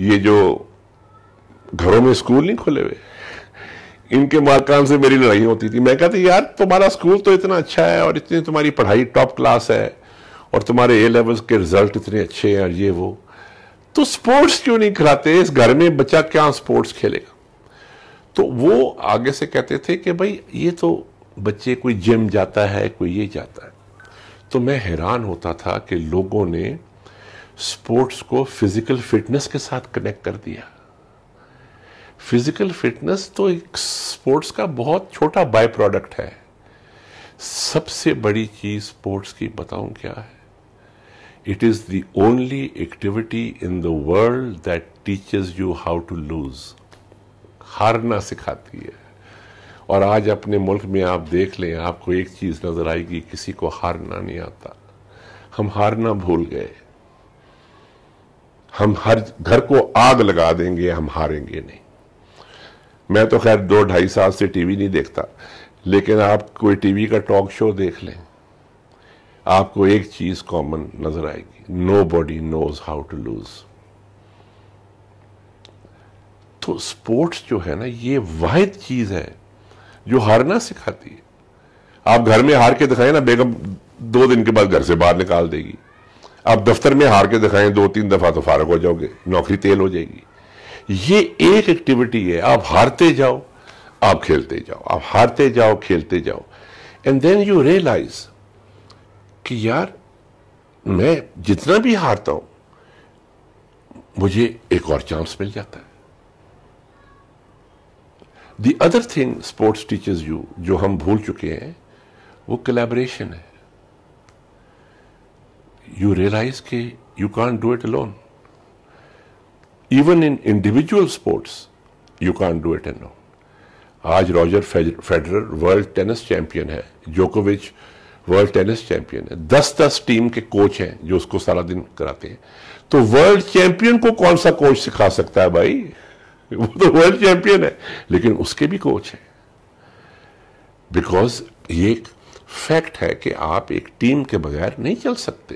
یہ جو گھروں میں اسکول نہیں کھلے ہوئے، ان کے مالکان سے میری لڑائی ہوتی تھی. میں کہتا یار تمہارا اسکول تو اتنا اچھا ہے اور اتنی تمہاری پڑھائی ٹاپ کلاس ہے اور تمہارے اے لیولز کے رزلٹ اتنے اچھے ہیں اور یہ وہ، تو سپورٹس کیوں نہیں کھلاتے؟ اس گھر میں بچہ کیا سپورٹس کھیلے گا؟ تو وہ آگے سے کہتے تھے کہ بھائی یہ تو بچے کوئی جم جاتا ہے، کوئی یہ جاتا ہے. تو میں حیران ہوتا تھا کہ لوگوں نے سپورٹس کو فزیکل فٹنس کے ساتھ کنیکٹ کر دیا. فزیکل فٹنس تو ایک سپورٹس کا بہت چھوٹا بائی پروڈکٹ ہے. سب سے بڑی چیز سپورٹس کی بتاؤں کیا ہے؟ It is the only activity in the world that teaches you how to lose. ہارنا سکھاتی ہے. اور آج اپنے ملک میں آپ دیکھ لیں، آپ کو ایک چیز نظر آئے گی، کسی کو ہارنا نہیں آتا. ہم ہارنا بھول گئے. ہم ہر گھر کو آگ لگا دیں گے، ہم ہاریں گے نہیں. میں تو خیر 2-2.5 سال سے ٹی وی نہیں دیکھتا، لیکن آپ کوئی ٹی وی کا ٹاک شو دیکھ لیں، آپ کو ایک چیز کامن نظر آئے گی: nobody knows how to lose. تو سپورٹس جو ہے نا، یہ واحد چیز ہے جو ہارنا سکھاتی ہے. آپ گھر میں ہار کے دکھائیں نا، بیگم 2 دن کے بعد گھر سے باہر نکال دے گی. آپ دفتر میں ہار کے دکھائیں 2-3 دفعہ تو فارغ ہو جاؤ گے، نوکری تیل ہو جائے گی. یہ ایک ایکٹیویٹی ہے، آپ ہارتے جاؤ، آپ کھیلتے جاؤ، آپ ہارتے جاؤ، کھیلتے جاؤ. اینڈ دین یو ریئلائز کہ یار میں جتنا بھی ہارتا ہوں مجھے ایک اور چانس مل جاتا ہے. The other thing sports teaches you, جو ہم بھول چکے ہیں، وہ کولیبریشن ہے. یو ریئلائز کہ you can't do it alone. Even in individual sports you can't do it alone. آج Roger Federer world tennis champion ہے، جوکووچ ورلڈ ٹینس چیمپئن ہے. 10 ٹیم کے کوچ ہیں جو اس کو سارا دن کراتے ہیں. تو ورلڈ چیمپئن کو کون سا کوچ سکھا سکتا ہے بھائی؟ وہ تو ورلڈ چیمپئن ہے، لیکن اس کے بھی کوچ ہیں. بیکاز یہ ایک فیکٹ ہے کہ آپ ایک ٹیم کے بغیر نہیں چل سکتے.